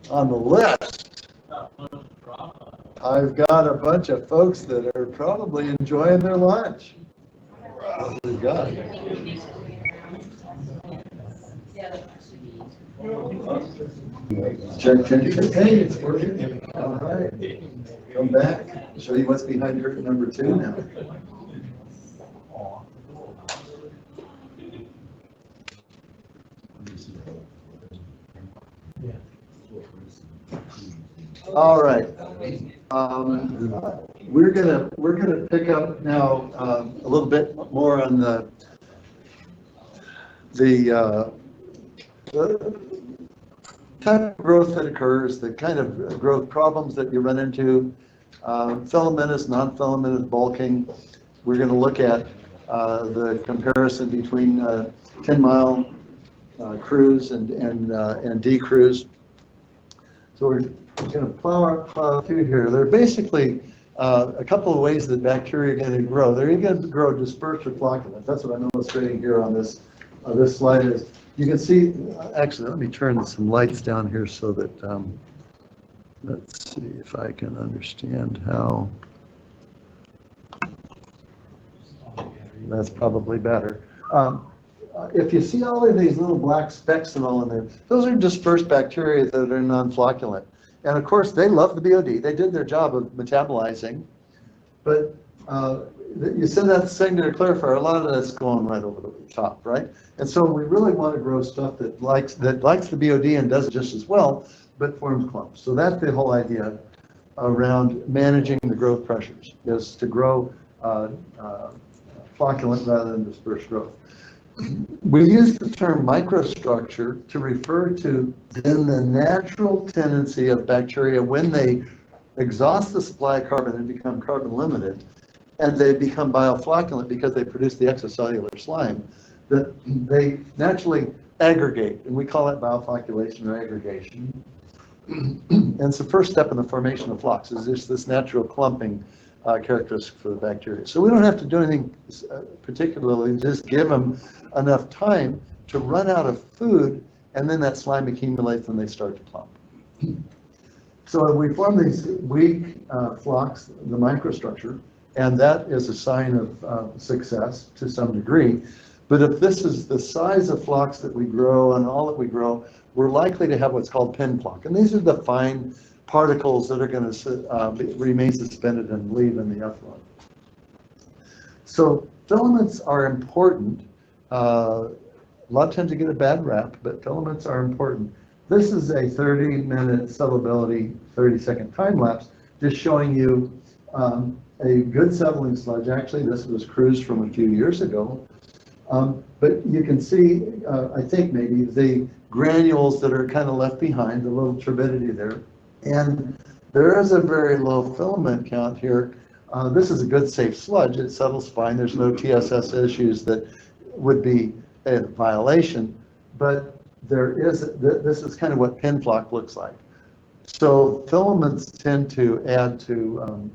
on the list. I've got a bunch of folks that are probably enjoying their lunch. What we got? Check. Hey, it's working. All right. Come back. Show you what's behind curtain number 2 now. All right. We're gonna pick up now a little bit more on the type of growth that occurs, the kind of growth problems that you run into, filamentous, non-filamentous bulking. We're going to look at the comparison between 10-mile cruise and D-cruise. So we're going to plow through here. There are basically a couple of ways that bacteria are going to grow. They're going to grow dispersed or flocculent. That's what I'm illustrating here on this slide. Is you can see, actually, let me turn some lights down here so that, let's see if I can understand how. That's probably better. If you see all of these little black specks and all in there, those are dispersed bacteria that are non-flocculent. And of course, they love the BOD. They did their job of metabolizing. But you send that secondary clarifier, a lot of that's going right over the top, right? And so we really want to grow stuff that likes the BOD and does it just as well, but forms clumps. So that's the whole idea around managing the growth pressures, is to grow flocculent rather than dispersed growth. We use the term microstructure to refer to then the natural tendency of bacteria when they exhaust the supply of carbon and become carbon limited, and they become bioflocculent because they produce the extracellular slime, that they naturally aggregate, and we call it bioflocculation or aggregation. And it's the first step in the formation of flocks, is just this natural clumping characteristic for the bacteria. So we don't have to do anything particularly, just give them enough time to run out of food, and then that slime accumulates and they start to clump. So we form these weak flocks, the microstructure, and that is a sign of success to some degree. But if this is the size of flocks that we grow and all that we grow, we're likely to have what's called pin flock. And these are the fine particles that are going to remain suspended and leave in the effluent. So filaments are important. A lot of times you get a bad rap, but filaments are important. This is a 30-minute settleability, 30-second time lapse, just showing you a good settling sludge. Actually, this was cruised from a few years ago. But you can see, I think maybe, the granules that are kind of left behind, the little turbidity there. And there is a very low filament count here. This is a good safe sludge. It settles fine. There's no TSS issues that would be a violation. But there is, this is kind of what pin flock looks like. So filaments tend to add to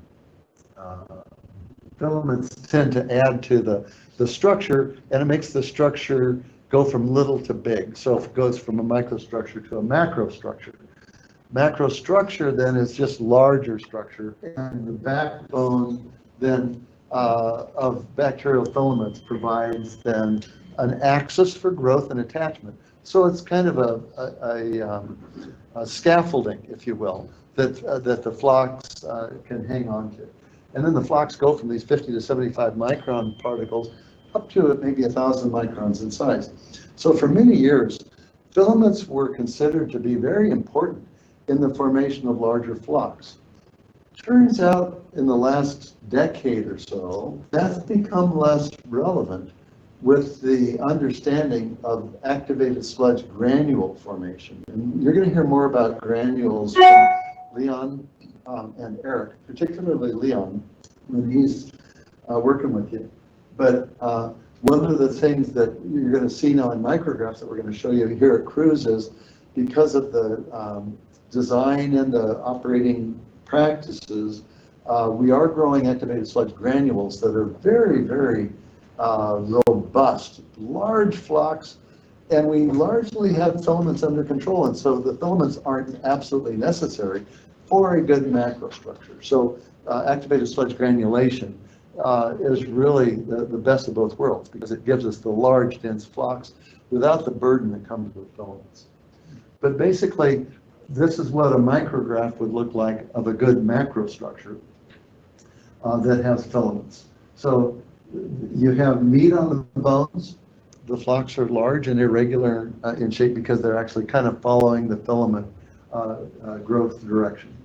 the structure, and it makes the structure go from little to big. So it goes from a microstructure to a macrostructure. Macrostructure then is just larger structure, and the backbone then of bacterial filaments provides then an axis for growth and attachment. So it's kind of a scaffolding, if you will, that the flocks can hang on to. And then the flocks go from these 50 to 75 micron particles up to maybe 1,000 microns in size. So for many years, filaments were considered to be very important in the formation of larger flocks. Turns out in the last decade or so, that's become less relevant with the understanding of activated sludge granule formation. And you're going to hear more about granules from Leon and Eric, particularly Leon, when he's working with you. But one of the things that you're going to see now in micrographs that we're going to show you here at Cruise is because of the design and the operating practices, we are growing activated sludge granules that are very, very robust, large flocks, And we largely have filaments under control, and so the filaments aren't absolutely necessary for a good macrostructure. So activated sludge granulation is really the best of both worlds because it gives us the large, dense flocks without the burden that comes with filaments. But basically, this is what a micrograph would look like of a good macrostructure that has filaments. So you have meat on the bones. The flocks are large and irregular in shape because they're actually kind of following the filament growth direction.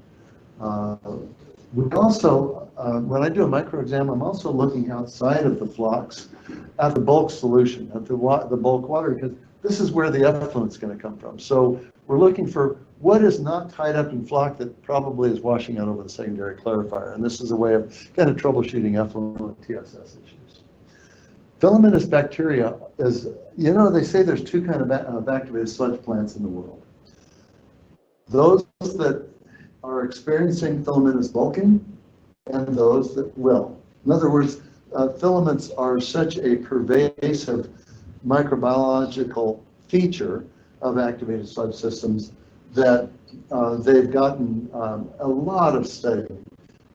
We also, when I do a micro exam, I'm also looking outside of the flocks at the bulk solution, at the bulk water, because this is where the effluent is going to come from. So we're looking for what is not tied up in flock that probably is washing out over the secondary clarifier. And this is a way of kind of troubleshooting effluent TSS issues. Filamentous bacteria is, they say there's two kinds of activated sludge plants in the world. Those that are experiencing filamentous bulking and those that will. In other words, filaments are such a pervasive microbiological feature of activated sludge systems that they've gotten a lot of study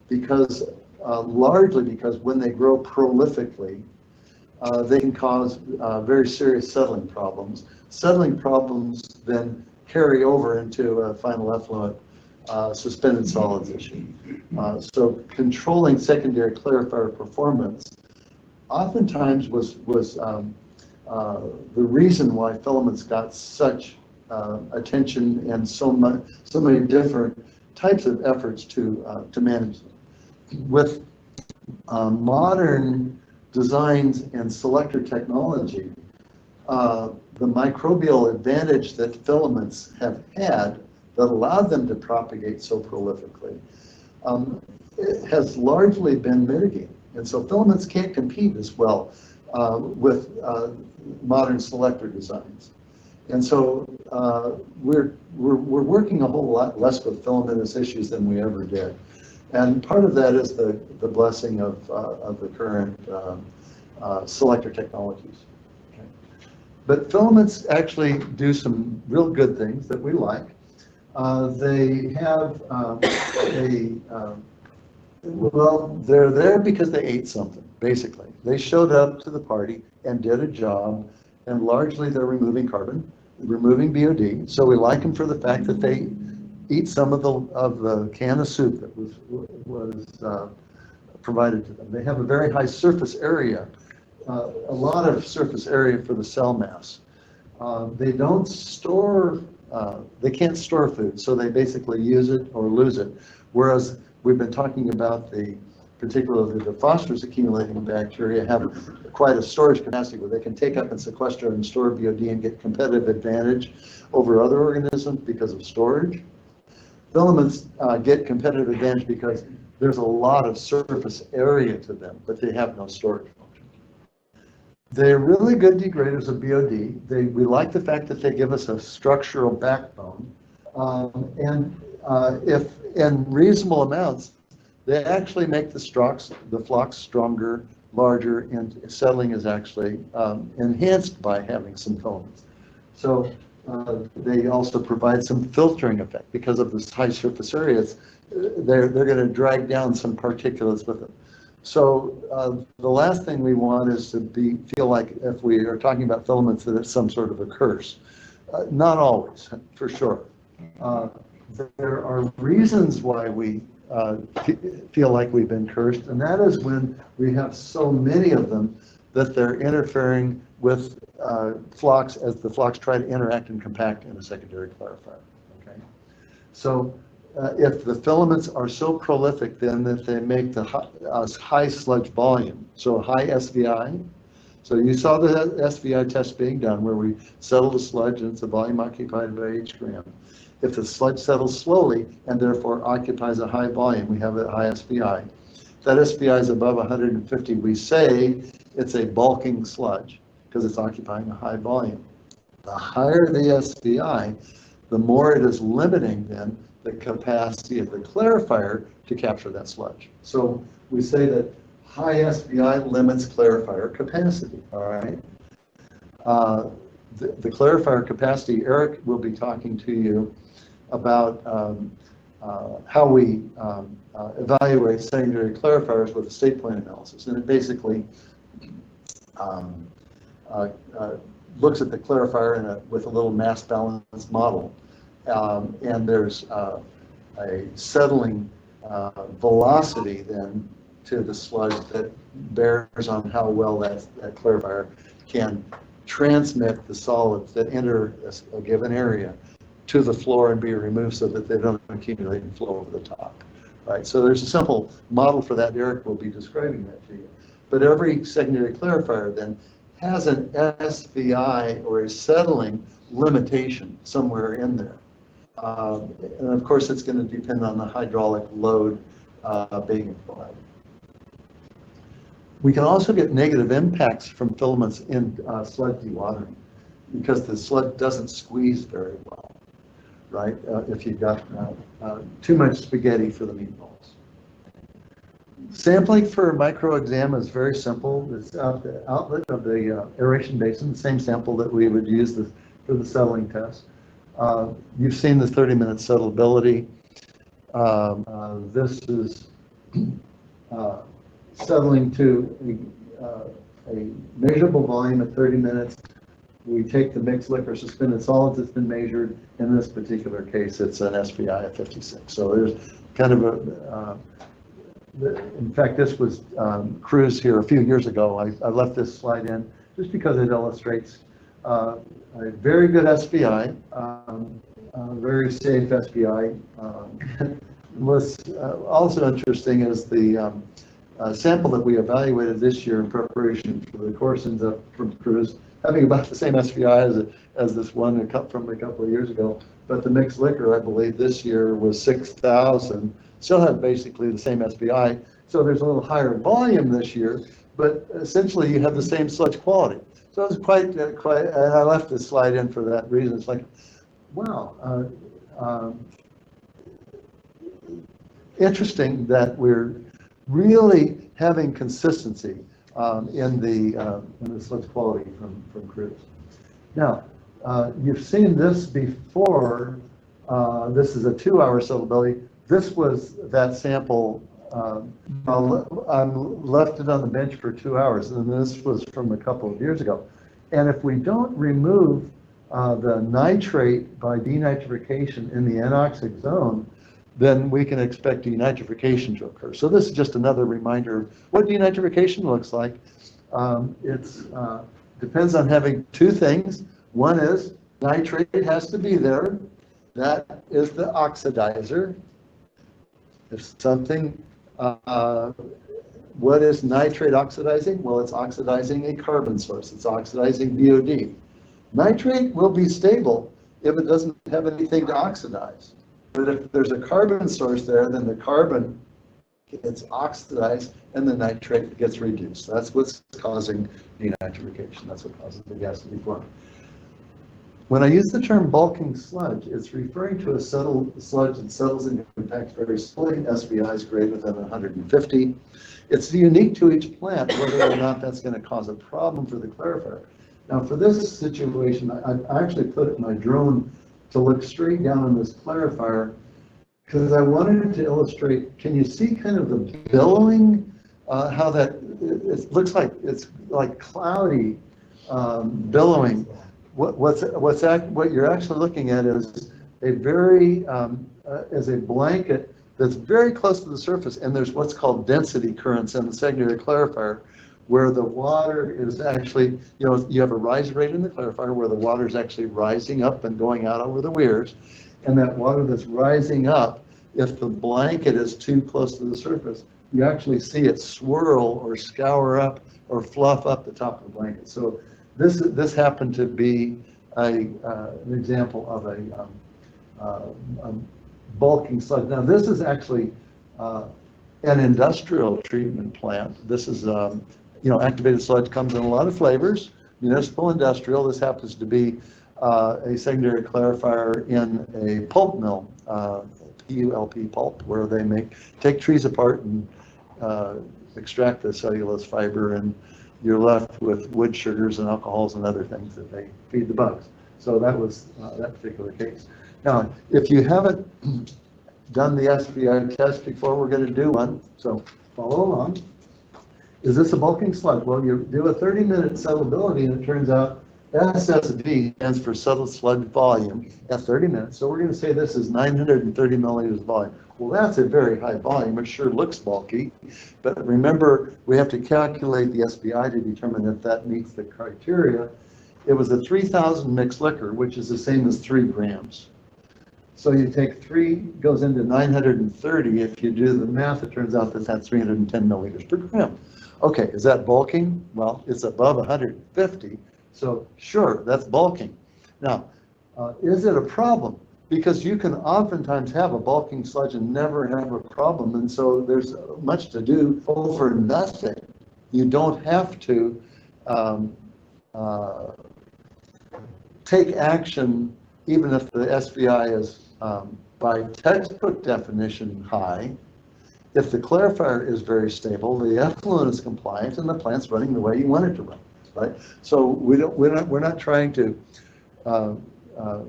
because largely because when they grow prolifically, they can cause very serious settling problems. Settling problems then carry over into a final effluent suspended solids issue. So controlling secondary clarifier performance oftentimes was the reason why filaments got such attention and so many different types of efforts to manage them. With modern designs and selector technology, the microbial advantage that filaments have had that allowed them to propagate so prolifically it has largely been mitigated. And so filaments can't compete as well with modern selector designs. And so we're working a whole lot less with filamentous issues than we ever did. And part of that is the blessing of the current selector technologies. Okay. But filaments actually do some real good things that we like. They have well, they're there because they ate something, basically. They showed up to the party and did a job, and largely they're removing carbon, removing BOD. So we like them for the fact that they eat some of the can of soup that was provided to them. They have a very high surface area, a lot of surface area for the cell mass. They don't store, they can't store food, so they basically use it or lose it. Whereas we've been talking about particularly the phosphorus accumulating bacteria have quite a storage capacity where they can take up and sequester and store BOD and get competitive advantage over other organisms because of storage. Filaments get competitive advantage because there's a lot of surface area to them, but they have no storage function. They're really good degraders of BOD. We like the fact that they give us a structural backbone. And if in reasonable amounts, they actually make the flocks stronger, larger, and settling is actually enhanced by having some filaments. So they also provide some filtering effect because of this high surface areas. They're going to drag down some particulates with them. So the last thing we want is to feel like if we are talking about filaments that it's some sort of a curse. Not always, for sure. There are reasons why we feel like we've been cursed, and that is when we have so many of them that they're interfering with flocks as the flocks try to interact and compact in a secondary clarifier. Okay, so if the filaments are so prolific, then that they make the high sludge volume, so a high SVI. So you saw the SVI test being done where we settle the sludge and it's the volume occupied by each gram. If the sludge settles slowly and therefore occupies a high volume, we have a high SVI. If that SVI is above 150, we say it's a bulking sludge because it's occupying a high volume. The higher the SVI, the more it is limiting then the capacity of the clarifier to capture that sludge. So we say that high SVI limits clarifier capacity, all right? the clarifier capacity, Eric will be talking to you about how we evaluate secondary clarifiers with a state plan analysis. And it basically looks at the clarifier with a little mass balance model. And there's a settling velocity then to the sludge that bears on how well that clarifier can transmit the solids that enter a given area to the floor and be removed so that they don't accumulate and flow over the top. Right? So there's a simple model for that. Eric will be describing that to you. But every secondary clarifier then has an SVI or a settling limitation somewhere in there. And of course, it's going to depend on the hydraulic load being applied. We can also get negative impacts from filaments in sludge dewatering because the sludge doesn't squeeze very well, right? If you've got too much spaghetti for the meatballs. Sampling for microexam is very simple. It's out the outlet of the aeration basin, the same sample that we would use for the settling test. You've seen the 30-minute settleability. This is settling to a measurable volume at 30 minutes. We take the mixed liquor suspended solids that's been measured. In this particular case, it's an SVI of 56. So there's kind of a, in fact, this was Cruz here a few years ago. I left this slide in just because it illustrates a very good SVI, very safe SVI. What's also interesting is the sample that we evaluated this year in preparation for the course ends up from Cruz having about the same SVI as this one from a couple of years ago. But the mixed liquor, I believe, this year was 6,000. Still had basically the same SVI. So there's a little higher volume this year, but essentially you have the same sludge quality. So it was quite, and I left this slide in for that reason. It's like, wow, interesting that we're really having consistency in the sludge quality from Cruz. Now, you've seen this before. This is a 2-hour settleability. This was that sample. I left it on the bench for 2 hours, and this was from a couple of years ago. And if we don't remove the nitrate by denitrification in the anoxic zone, then we can expect denitrification to occur. So this is just another reminder of what denitrification looks like. It depends on having two things. One is nitrate has to be there. That is the oxidizer. If something, what is nitrate oxidizing? Well, it's oxidizing a carbon source. It's oxidizing BOD. Nitrate will be stable if it doesn't have anything to oxidize. But if there's a carbon source there, then the carbon gets oxidized and the nitrate gets reduced. That's what's causing denitrification. That's what causes the gas to be formed. When I use the term bulking sludge, it's referring to a settled sludge that settles and compacts very slowly. SVI is greater than 150. It's unique to each plant whether or not that's going to cause a problem for the clarifier. Now, for this situation, I actually put my drone to look straight down on this clarifier because I wanted to illustrate, can you see kind of the billowing, how that, it looks like it's like cloudy billowing. What you're actually looking at is a very, is a blanket that's very close to the surface, and there's what's called density currents in the secondary clarifier, where the water is actually, you have a rise rate in the clarifier where the water is actually rising up and going out over the weirs, and that water that's rising up, if the blanket is too close to the surface, you actually see it swirl or scour up or fluff up the top of the blanket. So this happened to be an example of a bulking sludge. Now this is actually an industrial treatment plant. This is activated sludge comes in a lot of flavors, municipal, industrial. This happens to be a secondary clarifier in a pulp mill, PULP pulp, where they take trees apart and extract the cellulose fiber and you're left with wood sugars and alcohols and other things that they feed the bugs. So that was that particular case. Now, if you haven't done the SBI test before, we're going to do one, so follow along. Is this a bulking sludge? Well, you do a 30-minute settleability, and it turns out SSV stands for settled sludge volume at 30 minutes. So we're going to say this is 930 milliliters of volume. Well, that's a very high volume. It sure looks bulky, but remember, we have to calculate the SBI to determine if that meets the criteria. It was a 3,000 mixed liquor, which is the same as 3 grams. So you take 3, goes into 930. If you do the math, it turns out that that's 310 milliliters per gram. Okay, is that bulking? Well, it's above 150. So sure, that's bulking. Now, is it a problem? Because you can oftentimes have a bulking sludge and never have a problem. And so there's much to do over nothing. You don't have to take action even if the SBI is by textbook definition high. If the clarifier is very stable, the effluent is compliant, and the plant's running the way you want it to run, right? So we're not trying to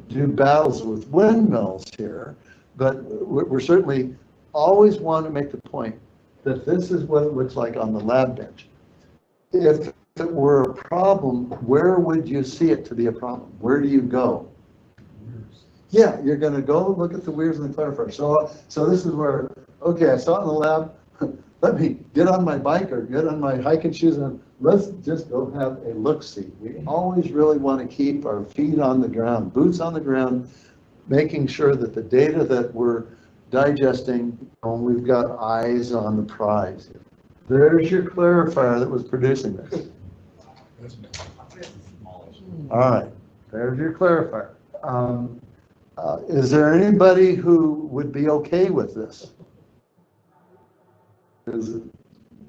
do battles with windmills here, but we're certainly always want to make the point that this is what it looks like on the lab bench. If it were a problem, where would you see it to be a problem? Where do you go? Yeah, you're going to go look at the weirs in the clarifier. So this is where, okay, I saw it in the lab. Let me get on my bike or get on my hiking shoes and let's just go have a look-see. We always really want to keep our feet on the ground, boots on the ground, making sure that the data that we're digesting, we've got eyes on the prize. There's your clarifier that was producing this. All right, there's your clarifier. Is there anybody who would be okay with this? Because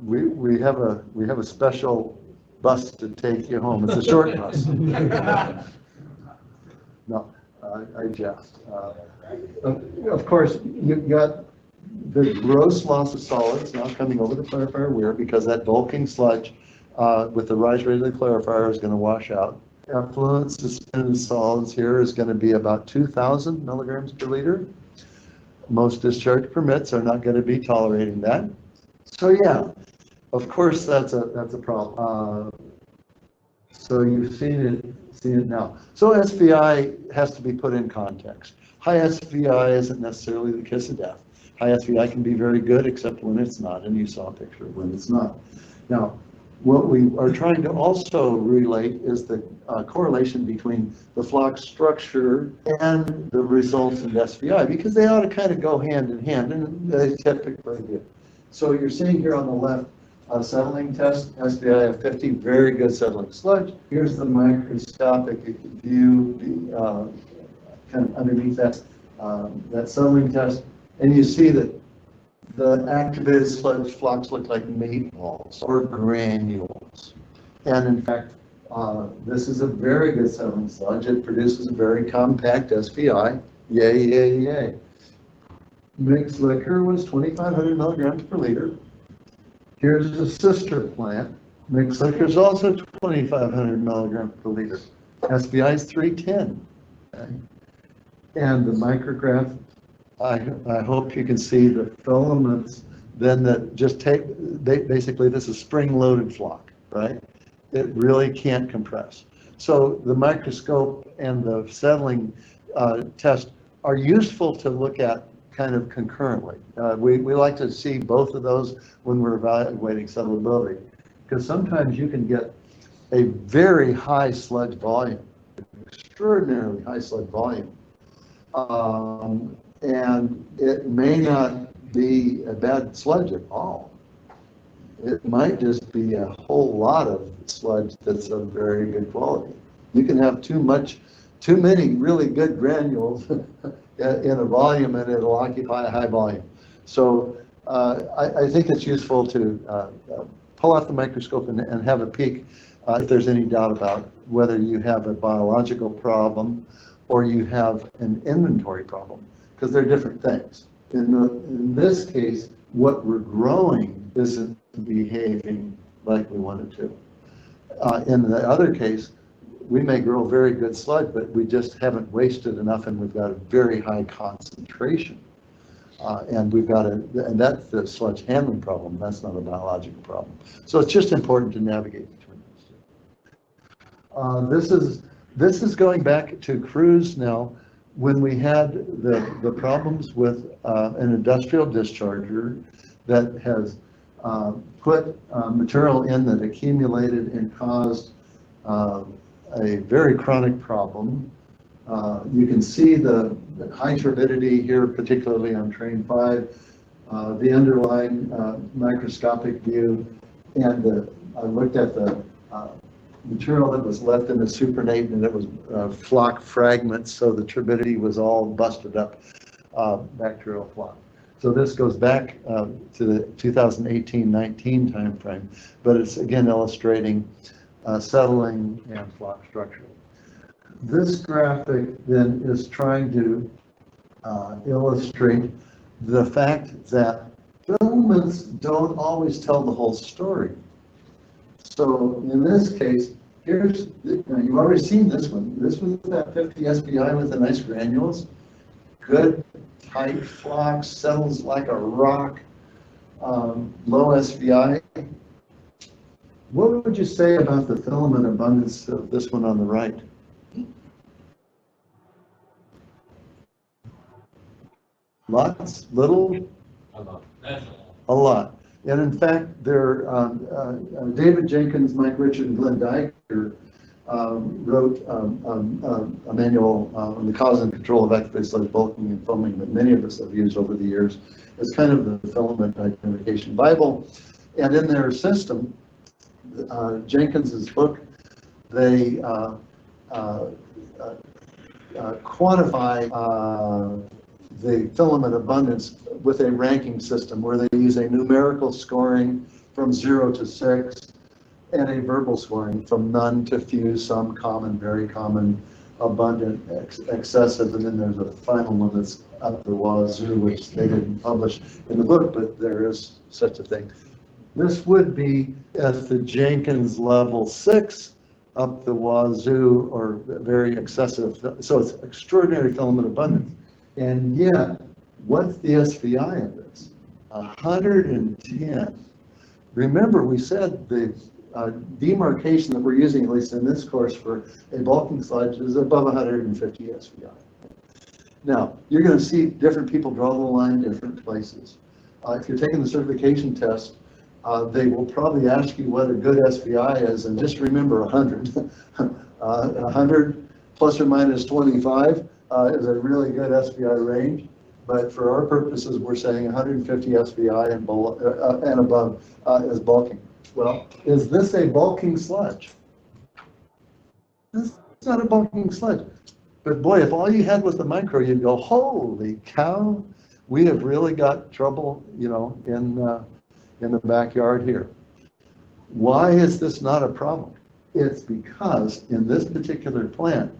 we have a special bus to take you home. It's a short bus. No, I jest. Of course, you've got the gross loss of solids now coming over the clarifier weir because that bulking sludge with the rise rate of the clarifier is going to wash out. Effluent suspended solids here is going to be about 2,000 milligrams per liter. Most discharge permits are not going to be tolerating that. So yeah, of course that's a problem. So you've seen it now. So SBI has to be put in context. High SBI isn't necessarily the kiss of death. High SBI can be very good, except when it's not, and you saw a picture of when it's not. Now, what we are trying to also relate is the correlation between the flock structure and the results in SBI, because they ought to kind of go hand in hand, and they typically do. So you're seeing here on the left a settling test, SBI of 50, very good settling sludge. Here's the microscopic view kind of underneath that settling test, and you see that the activated sludge flocks look like meatballs or granules. And in fact, this is a very good settling sludge. It produces a very compact SBI. Yay, yay, yay. Mixed liquor was 2,500 milligrams per liter. Here's a sister plant. Mixed liquor is also 2,500 milligrams per liter. SBI is 310. Okay. And the micrograph, I hope you can see the filaments then that just basically this is spring-loaded flock, right? It really can't compress. So the microscope and the settling test are useful to look at kind of concurrently. We like to see both of those when we're evaluating settleability, because sometimes you can get a very high sludge volume, extraordinarily high sludge volume, and it may not be a bad sludge at all. It might just be a whole lot of sludge that's of very good quality. You can have too many really good granules in a volume, and it'll occupy a high volume. So I think it's useful to pull out the microscope and have a peek if there's any doubt about whether you have a biological problem or you have an inventory problem, because they're different things. In this case, what we're growing isn't behaving like we want it to. In the other case, we may grow very good sludge, but we just haven't wasted enough and we've got a very high concentration. And we've got and that's the sludge handling problem. That's not a biological problem. So it's just important to navigate between those two. This is going back to Cruz now, when we had the problems with an industrial discharger that has put material in that accumulated and caused a very chronic problem. You can see the high turbidity here, particularly on train 5, the underlying microscopic view, and I looked at the material that was left in the supernate, and it was flock fragments, so the turbidity was all busted up bacterial flock. So this goes back to the 2018-19 timeframe, but it's again illustrating settling and flock structure. This graphic then is trying to illustrate the fact that filaments don't always tell the whole story. So in this case, you've already seen this one. This was that 50 SPI with the nice granules. Good, tight flock, settles like a rock, low SPI. What would you say about the filament abundance of this one on the right? Lots, little? A lot. And in fact, David Jenkins, Mike Richard, and Glenn Dyker wrote a manual on the cause and control of activated sludge bulking and foaming that many of us have used over the years. It's kind of the filament identification Bible. And in their system, Jenkins's book, they quantify the filament abundance with a ranking system where they use a numerical scoring from 0 to 6 and a verbal scoring from none to few, some common, very common, abundant, excessive, and then there's a final one that's up the wazoo, which they didn't publish in the book, but there is such a thing. This would be at the Jenkins level 6, up the wazoo, or very excessive. So it's extraordinary filament abundance. And yet, what's the SPI of this? 110. Remember, we said the demarcation that we're using, at least in this course, for a bulking sludge is above 150 SPI. Now, you're going to see different people draw the line different places. If you're taking the certification test, they will probably ask you what a good SPI is, and just remember 100. 100 plus or minus 25 is a really good SPI range, but for our purposes, we're saying 150 SPI and above is bulking. Well, is this a bulking sludge? This is not a bulking sludge. But boy, if all you had was the micro, you'd go, holy cow, we have really got trouble, in the backyard here. Why is this not a problem? It's because in this particular plant,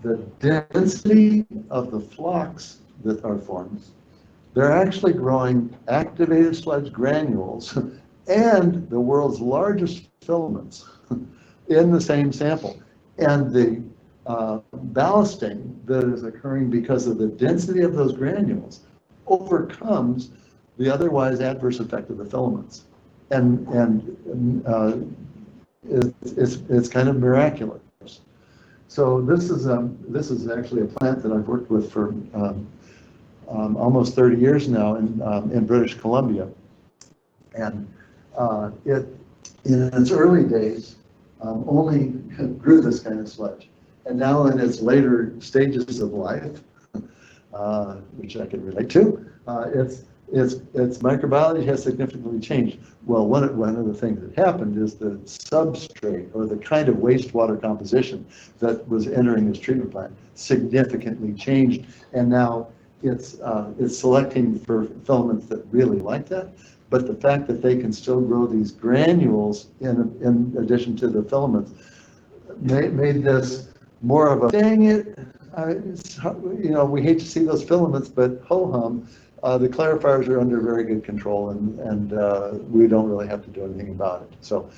the density of the flocks that are formed, they're actually growing activated sludge granules and the world's largest filaments in the same sample. And the ballasting that is occurring because of the density of those granules overcomes the otherwise adverse effect of the filaments. And it's kind of miraculous. So this is actually a plant that I've worked with for almost 30 years now in British Columbia, and it in its early days only grew this kind of sludge, and now in its later stages of life, which I can relate to, its microbiology has significantly changed. Well, one of the things that happened is the substrate, or the kind of wastewater composition that was entering this treatment plant, significantly changed, and now it's selecting for filaments that really like that. But the fact that they can still grow these granules in addition to the filaments made this more of a, dang it, we hate to see those filaments, but ho-hum, the clarifiers are under very good control, and we don't really have to do anything about it. So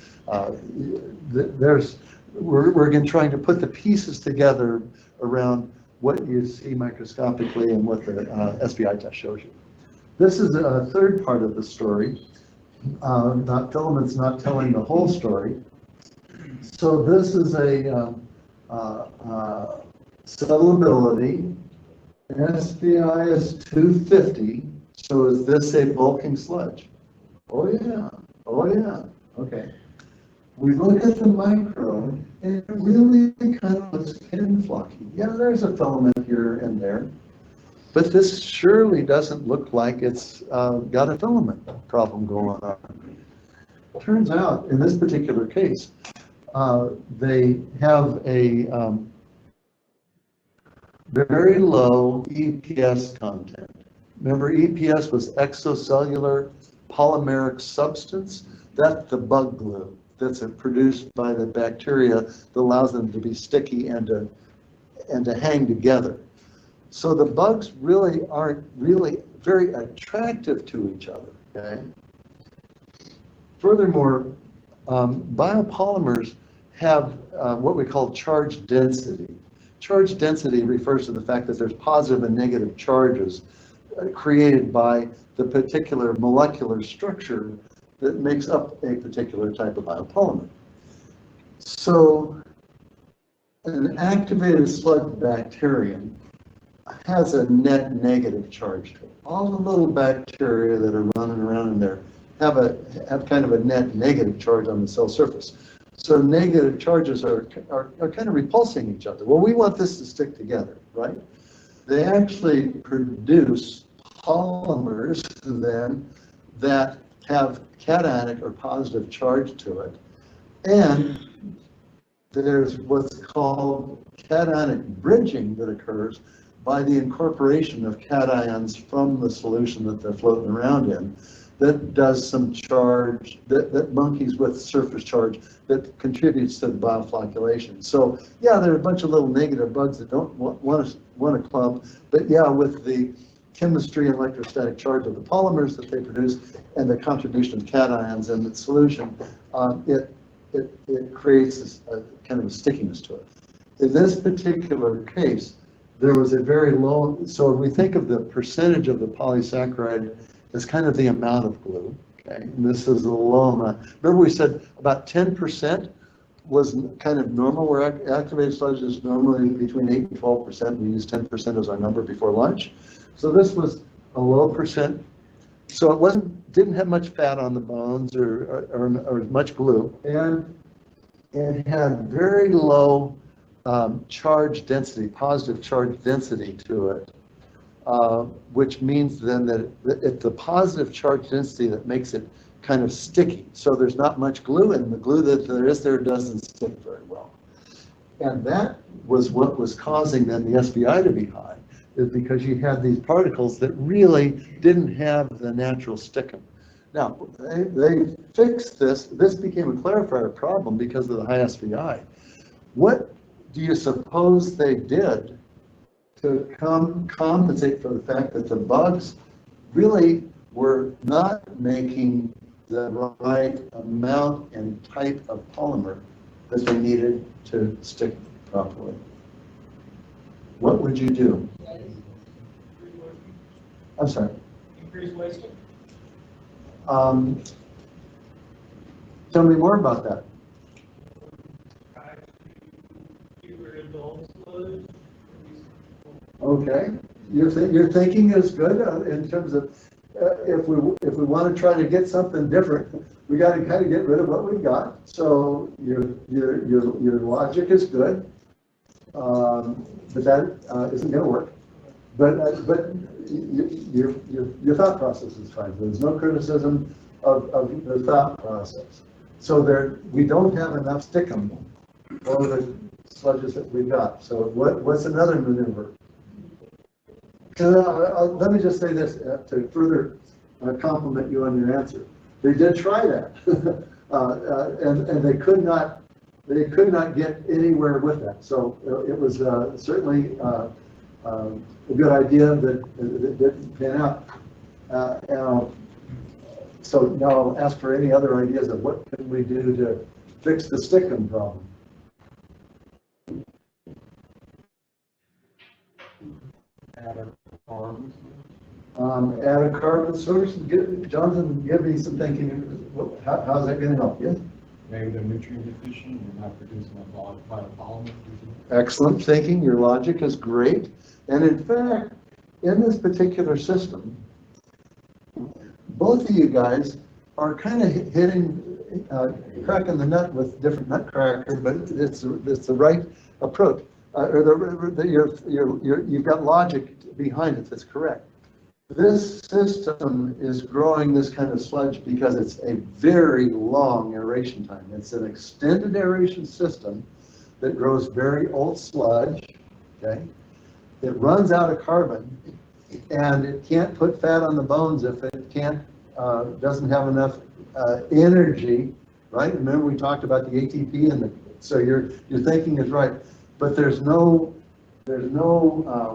we're again trying to put the pieces together around what you see microscopically and what the SPI test shows you. This is a third part of the story. Not filaments not telling the whole story. So this is a sellability. SPI is 250. So is this a bulking sludge? Oh yeah. Oh yeah. Okay. We look at the micro, and it really kind of looks skin flocky. Yeah, there's a filament here and there, but this surely doesn't look like it's got a filament problem going on. Turns out, in this particular case, they have a very low EPS content. Remember, EPS was extracellular polymeric substance. That's the bug glue that's produced by the bacteria that allows them to be sticky and to hang together. So the bugs really aren't really very attractive to each other. Okay. Furthermore, biopolymers have what we call charge density. Charge density refers to the fact that there's positive and negative charges created by the particular molecular structure that makes up a particular type of biopolymer. So an activated sludge bacterium has a net negative charge to it. All the little bacteria that are running around in there have kind of a net negative charge on the cell surface. So negative charges are kind of repulsing each other. Well, we want this to stick together, right? They actually produce polymers then that have cationic or positive charge to it. And there's what's called cationic bridging that occurs by the incorporation of cations from the solution that they're floating around in that does some charge, that monkeys with surface charge that contributes to the bioflocculation. So yeah, there are a bunch of little negative bugs that don't want to clump, but yeah, with the chemistry and electrostatic charge of the polymers that they produce and the contribution of cations in the solution, it creates a kind of a stickiness to it. In this particular case, there was a very low, so when we think of the percentage of the polysaccharide as kind of the amount of glue, okay, and this is a low amount. Remember we said about 10% was kind of normal, where activated sludge is normally between 8 and 12%. We use 10% as our number before lunch. So this was a low percent. So it didn't have much fat on the bones or much glue, and it had very low charge density, positive charge density to it, which means then that it's the positive charge density that makes it kind of sticky. So there's not much glue, and the glue that there is there doesn't stick very well. And that was what was causing then the SPI to be high, is because you had these particles that really didn't have the natural stickum. Now, they fixed this. This became a clarifier problem because of the high SPI. What do you suppose they did to compensate for the fact that the bugs really were not making the right amount and type of polymer that they needed to stick properly? What would you do? I'm sorry. Increase wasting. Tell me more about that. Okay, your thinking is good in terms of if we want to try to get something different, we got to kind of get rid of what we got. So your logic is good, but that isn't going to work. But your thought process is fine. There's no criticism of the thought process. So we don't have enough stickum for the sludges that we've got. So what's another maneuver? Let me just say this to further compliment you on your answer. They did try that, and they could not they could not get anywhere with that. So it was certainly a good idea that didn't pan out. So now I'll ask for any other ideas of what can we do to fix the stickum problem. Add a carbon source. Jonathan, give me some thinking. How's that going to help you? Maybe they're nutrient deficient and not producing a lot of biopolymers. Excellent thinking. Your logic is great. And in fact, in this particular system, both of you guys are kind of hitting, cracking the nut with different nutcracker, but it's the right approach. You've got logic behind it that's correct. This system is growing this kind of sludge because it's a very long aeration time. It's an extended aeration system that grows very old sludge, okay? It runs out of carbon, and it can't put fat on the bones if it doesn't have enough energy, right? Remember we talked about the ATP so your thinking is right, but there's no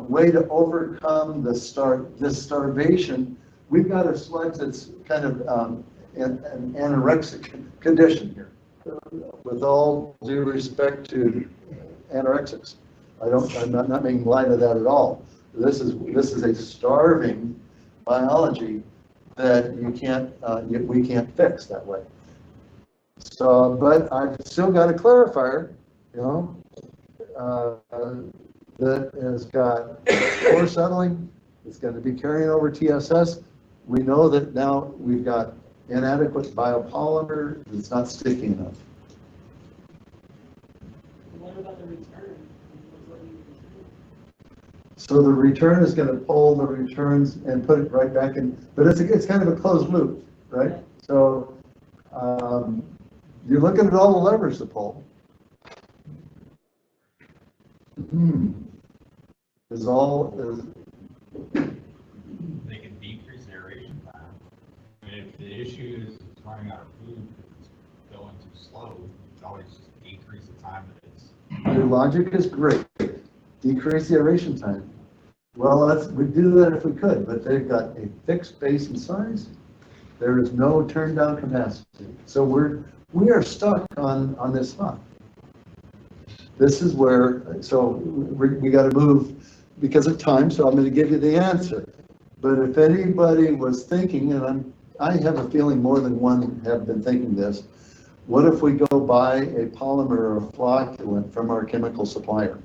way to overcome this starvation. We've got a sludge that's kind of an anorexic condition here, with all due respect to anorexics. I'm not making light of that at all. This is a starving biology that we can't fix that way. So, but I've still got a clarifier, that has got core settling. It's going to be carrying over TSS. We know that now we've got inadequate biopolymer. It's not sticky enough. What about the return? So the return is going to pull the returns and put it right back in, but it's kind of a closed loop, right? So you're looking at all the levers to pull. They can decrease aeration time. I mean, if the issue is running out of food, it's going too slow, it's always just decrease the time that it's. Your logic is great. Decrease the aeration time. Well, we'd do that if we could, but they've got a fixed basin size. There is no turn down capacity. So we are stuck on this spot. This is where, so we got to move because of time, so I'm going to give you the answer. But if anybody was thinking, and I have a feeling more than one have been thinking this, what if we go buy a polymer or a flocculant from our chemical supplier,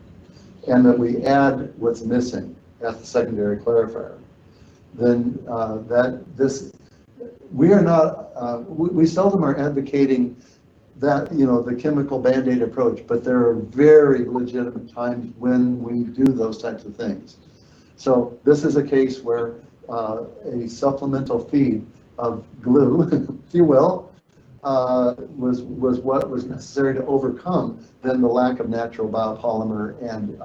and that we add what's missing at the secondary clarifier? Then we are not, we seldom are advocating that, the chemical Band-Aid approach, but there are very legitimate times when we do those types of things. So this is a case where a supplemental feed of glue, if you will, was what was necessary to overcome then the lack of natural biopolymer and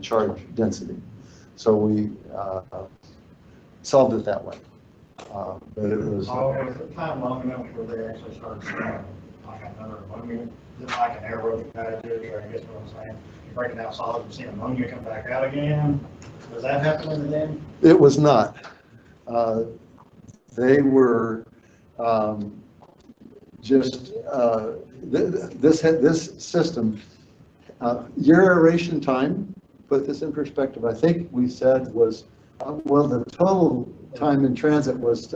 charge density. So we solved it that way. But it was. Was the time long enough where they actually started spraying like another ammonia, just like an aerobic additive, or I guess what I'm saying, you're breaking out solids and seeing ammonia come back out again? Was that happening then? It was not. They were this system. Your aeration time, put this in perspective, I think we said was, the total time in transit was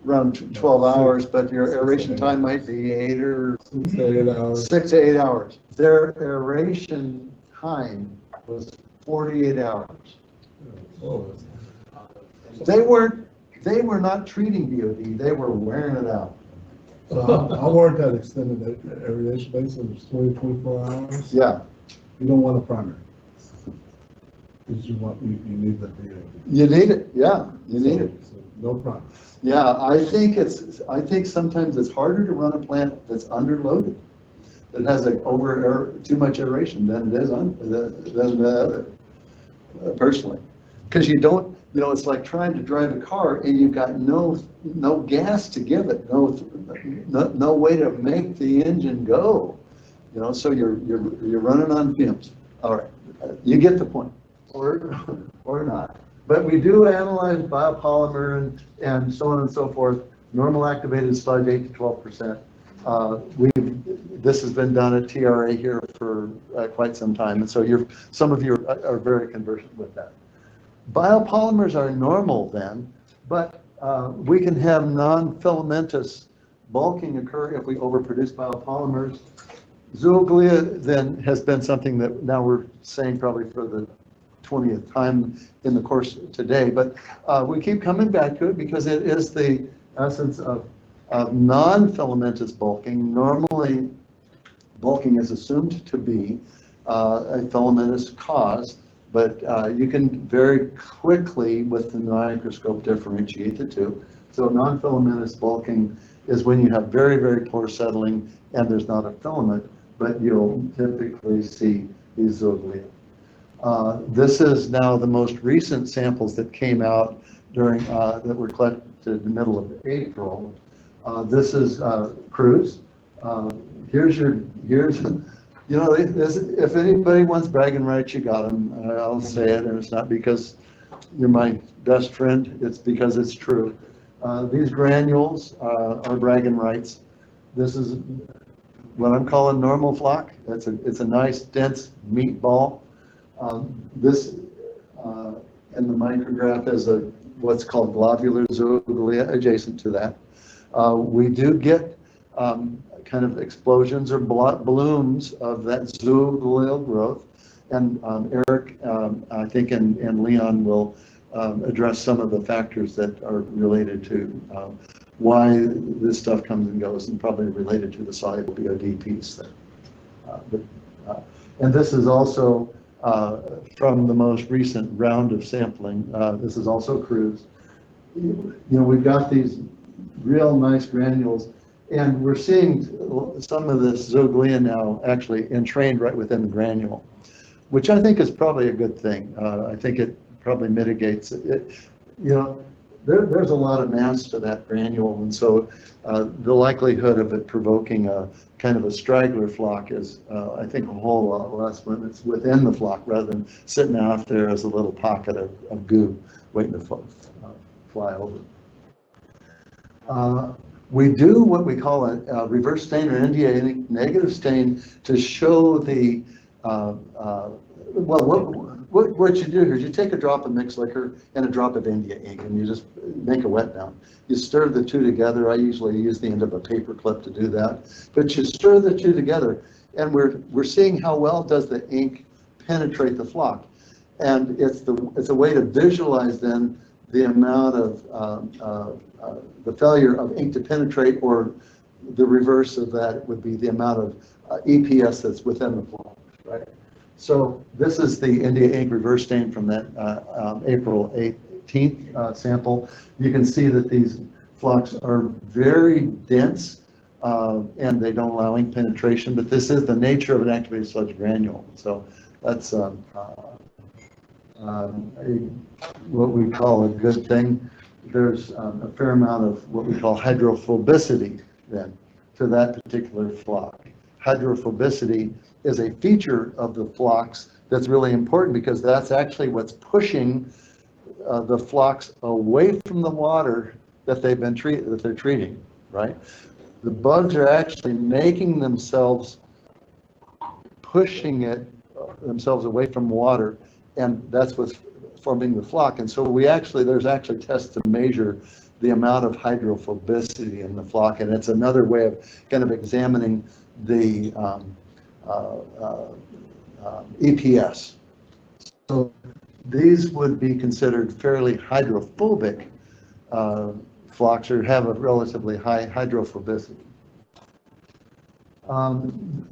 around 12 hours, but your aeration time might be 6 to 8 hours. Their aeration time was 48 hours. They were not treating BOD, they were wearing it out. So I worked at extended aeration basin, it's 24 hours. Yeah. You don't want a primary. Because you need the BOD. You need it, yeah, you need it. So no primary. Yeah, I think sometimes it's harder to run a plant that's underloaded, that has too much aeration than it is personally. Because you don't, it's like trying to drive a car and you've got no gas to give it, no way to make the engine go. You know, so you're running on fumes. All right, you get the point, or not. But we do analyze biopolymer and so on and so forth. Normal activated sludge, 8 to 12%. This has been done at TRA here for quite some time, and so some of you are very conversant with that. Biopolymers are normal then, but we can have non-filamentous bulking occur if we overproduce biopolymers. Zooglia then has been something that now we're saying probably for the 20th time in the course today, but we keep coming back to it because it is the essence of non-filamentous bulking. Normally, bulking is assumed to be a filamentous cause, but you can very quickly with the microscope differentiate the two. So non-filamentous bulking is when you have very, very poor settling and there's not a filament, but you'll typically see these zooglia. This is now the most recent samples that came out during, that were collected in the middle of April. This is Cruz. Here's, you know, if anybody wants bragging rights, you got them. I'll say it, and it's not because you're my best friend, it's because it's true. These granules are bragging rights. This is what I'm calling normal flock. It's a nice, dense meatball. This in the micrograph is what's called globular zooglia adjacent to that. We do get kind of explosions or blooms of that zooglial growth. And Eric, I think, and Leon will address some of the factors that are related to why this stuff comes and goes, and probably related to the soluble BOD piece there. And this is also from the most recent round of sampling. This is also Cruz. You know, we've got these real nice granules, and we're seeing some of this zooglia now actually entrained right within the granule, which I think is probably a good thing. I think it probably mitigates it. You know, there's a lot of mass to that granule, and so the likelihood of it provoking a kind of a straggler flock is, I think, a whole lot less when it's within the flock rather than sitting out there as a little pocket of goo waiting to fly over. We do what we call a reverse stain or NDA negative stain to show the, what you do here is you take a drop of mixed liquor and a drop of India ink and you just make a wet down. You stir the two together. I usually use the end of a paper clip to do that. But you stir the two together and we're seeing how well does the ink penetrate the flock. And it's a way to visualize then the amount of the failure of ink to penetrate, or the reverse of that would be the amount of EPS that's within the flock, right? So this is the India ink reverse stain from that April 18th sample. You can see that these flocks are very dense and they don't allow ink penetration, but this is the nature of an activated sludge granule. So that's what we call a good thing. There's a fair amount of what we call hydrophobicity then to that particular flock. Hydrophobicity is a feature of the flocks that's really important because that's actually what's pushing the flocks away from the water that they're treating, right? The bugs are actually making themselves, pushing themselves away from water, and that's what's forming the flock. And so there's actually tests to measure the amount of hydrophobicity in the flock, and it's another way of kind of examining the EPS. So these would be considered fairly hydrophobic flocks, or have a relatively high hydrophobicity.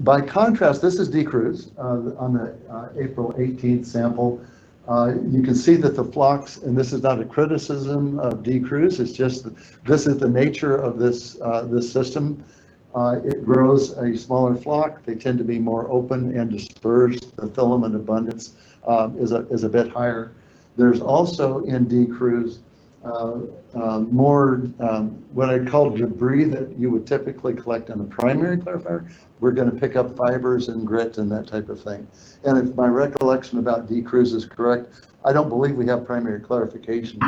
By contrast, this is D. Cruz on the April 18th sample. You can see that the flocks, and this is not a criticism of D. Cruz, it's just this is the nature of this system. It grows a smaller flock. They tend to be more open and dispersed. The filament abundance is a bit higher. There's also in D. Cruz more, what I call debris that you would typically collect on a primary clarifier. We're going to pick up fibers and grit and that type of thing. And if my recollection about D-Cruise is correct, I don't believe we have primary clarification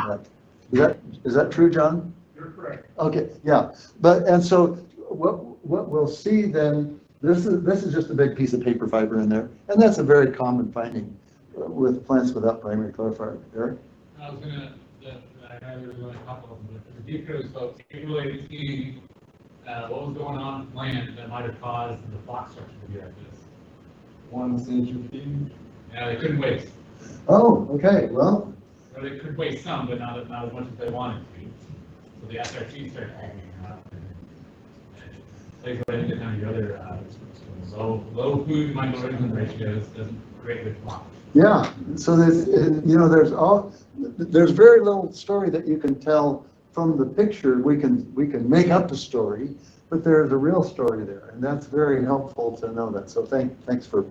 yet. Is that true, John? You're correct. Okay, yeah, but, and so what we'll see then, this is just a big piece of paper fiber in there, and that's a very common finding with plants without primary clarifier. Eric? I was gonna, I know there's really a couple of them, but the decos folks, they related to see, what was going on in land that might have caused the flock structure to be like this. One centrifuge. Yeah, they couldn't waste, Oh, okay, well, or they could waste some, but not as much as they wanted to. So the SRT started hanging out. Plays right into kind of your other, low food microorganism ratios doesn't create good flock. yeah, so there's, there's very little story that you can tell from the picture. We can make up the story, but there's a real story there, and that's very helpful to know that. So thanks for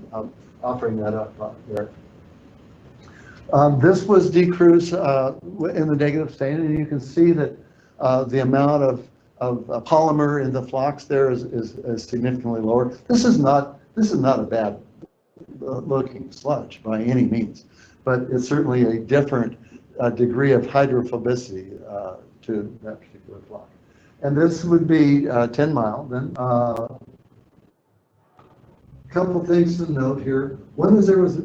offering that up, Eric. This was D-Cruise in the negative state, and you can see that the amount of polymer in the flocks there is significantly lower. This is not a bad looking sludge by any means, but it's certainly a different degree of hydrophobicity to that particular flock. And this would be 10 mile. Then a couple things to note here. One is there was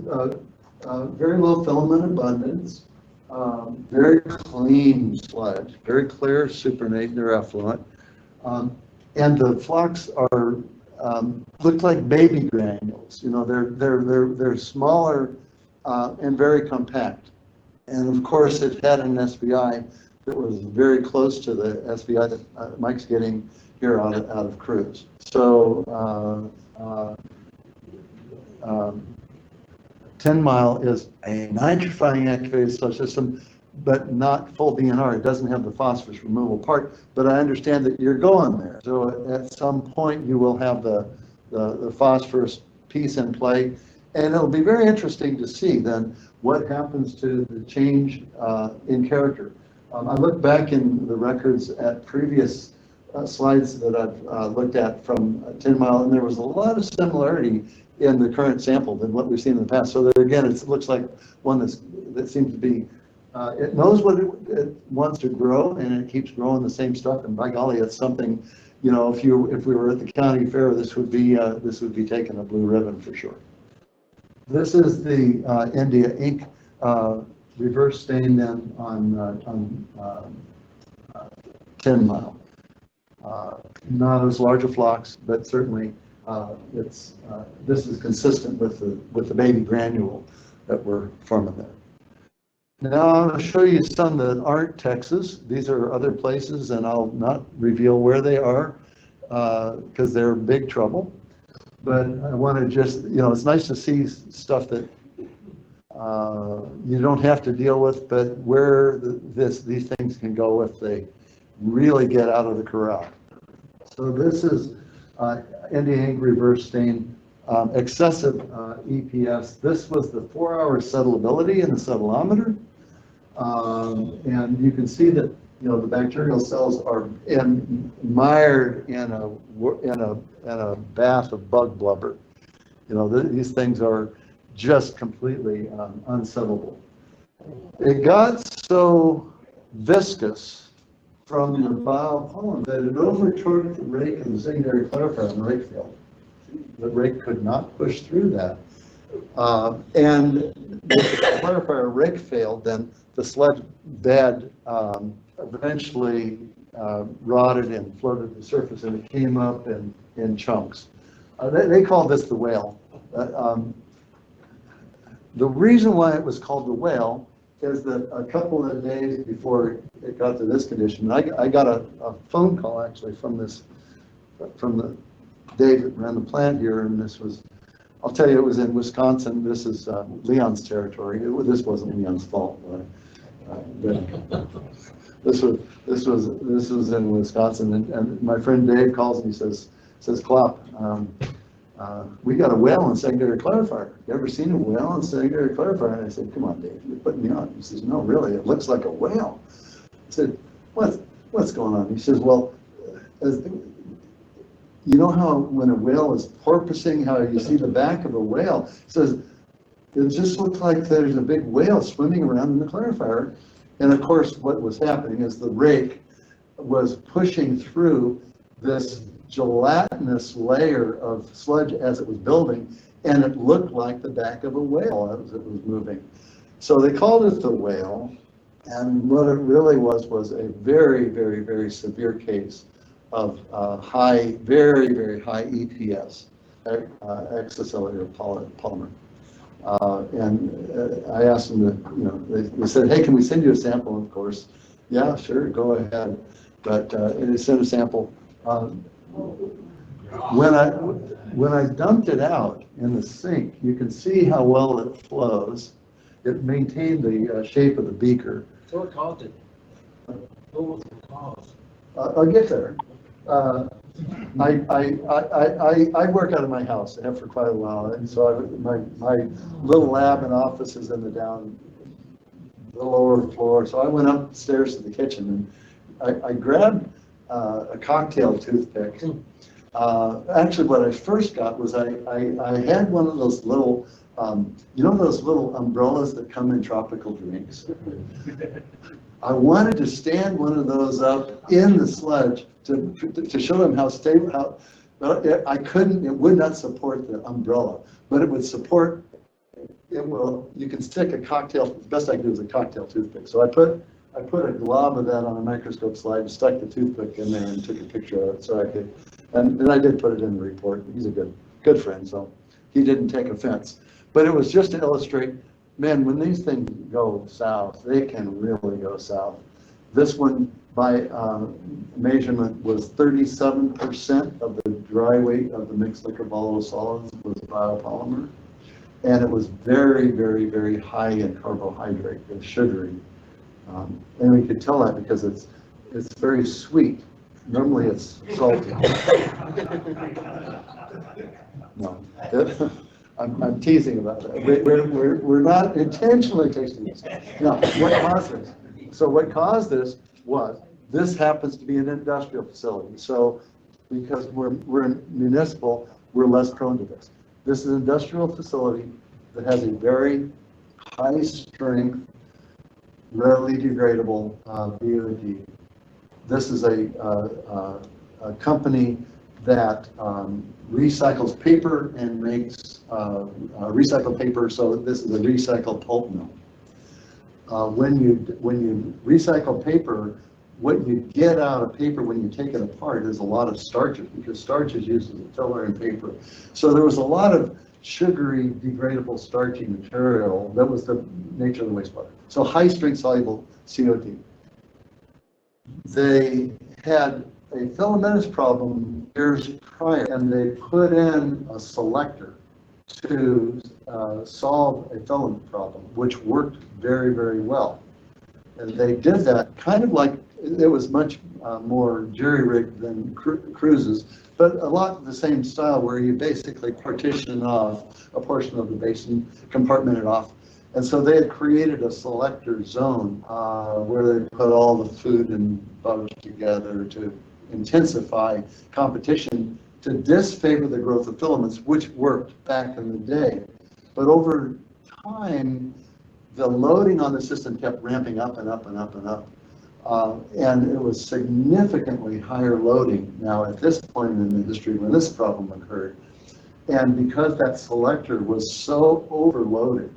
very low filament abundance, very clean sludge, very clear supernate effluent, and the flocks are look like baby granules. You know, they're smaller and very compact. And of course, it had an SVI that was very close to the SVI that Mike's getting here out of Cruise. So 10 mile is a nitrifying activated sludge system, but not full DNR. It doesn't have the phosphorus removal part, but I understand that you're going there. So at some point you will have the phosphorus piece in play, and it'll be very interesting to see then what happens to the change in character. I looked back in the records at previous slides that I've looked at from 10 mile, and there was a lot of similarity in the current sample than what we've seen in the past. So that again, it looks like one that seems to be, it knows what it wants to grow, and it keeps growing the same stuff. And by golly, it's something, you know, if we were at the county fair, this would be taking a blue ribbon for sure. This is the India ink reverse stain then on 10 mile. Not as large a flocks, but certainly this is consistent with the baby granule that we're forming there. Now I'm going to show you some that aren't Texas. These are other places, and I'll not reveal where they are because they're big trouble. But I want to just, you know, it's nice to see stuff that you don't have to deal with, but where these things can go if they really get out of the corral. So this is India ink reverse stain, excessive EPS. This was the 4-hour settlability in the settleometer. And you can see that, you know, the bacterial cells are mired in a bath of bug blubber. You know, these things are just completely unsettleable. It got so viscous from the biopollen that it overtook the rake and the secondary clarifier on the rake field. The rake could not push through that. And with the clarifier rake failed, then the sludge bed eventually rotted and floated to the surface, and it came up in chunks. They call this the whale. The reason why it was called the whale is that a couple of days before it got to this condition, I got a phone call actually from the Dave that ran the plant here, and this was, I'll tell you, it was in Wisconsin. This is Leon's territory. This wasn't Leon's fault. This was in Wisconsin, and my friend Dave calls me, says Klopp, we got a whale in secondary clarifier. You ever seen a whale in secondary clarifier? And I said, come on, Dave, you're putting me on. He says, no, really, it looks like a whale. said, what's going on? He says, well, you know how when a whale is porpoising, how you see the back of a whale? He says, it just looks like there's a big whale swimming around in the clarifier. And of course, what was happening is the rake was pushing through this gelatinous layer of sludge as it was building, and it looked like the back of a whale as it was moving. So they called it the whale, and what it really was a very, very, very severe case of very, very high EPS, extracellular polymer. And I asked them to, they said, hey, can we send you a sample? Of course, yeah, sure, go ahead. But they sent a sample. When I dumped it out in the sink, you can see how well it flows. It maintained the shape of the beaker. So what caused it? What was the cause? I'll get there. I work out of my house. I have for quite a while, and so my little lab and office is in the lower floor. So I went upstairs to the kitchen and I grabbed a cocktail toothpick. Actually, what I first got was I had one of those little, those little umbrellas that come in tropical drinks. I wanted to stand one of those up in the sludge to show them how stable, I couldn't, it would not support the umbrella, but it would support, you can stick a cocktail, the best I could do was a cocktail toothpick. So I put a glob of that on a microscope slide and stuck the toothpick in there and took a picture of it so I could, and I did put it in the report. He's a good friend, so he didn't take offense. But it was just to illustrate, man, when these things go south, they can really go south. This one, by measurement, was 37% of the dry weight of the mixed liquor volatile solids was biopolymer. And it was very, very, very high in carbohydrate, it's sugary. And we could tell that because it's very sweet. Normally it's salty. No, I'm teasing about that. We're not intentionally tasting this. Now, what caused this? So what caused this was, this happens to be an industrial facility. So because we're in municipal, we're less prone to this. This is an industrial facility that has a very high strength, readily degradable BOD. This is a company that recycles paper and makes recycled paper. So this is a recycled pulp mill. When you recycle paper, what you get out of paper when you take it apart is a lot of starches, because starch is used as a filler in paper. So there was a lot of sugary, degradable, starchy material. That was the nature of the wastewater. So high strength soluble COD. They had a filamentous problem years prior, and they put in a selector to solve a filament problem, which worked very, very well. And they did that kind of like, it was much more jury-rigged than cruises, but a lot the same style, where you basically partition off a portion of the basin, compartment it off. And so they had created a selector zone where they put all the food and butters together to intensify competition to disfavor the growth of filaments, which worked back in the day. But over time, the loading on the system kept ramping up and up and up and up. And it was significantly higher loading now at this point in the history when this problem occurred. And because that selector was so overloaded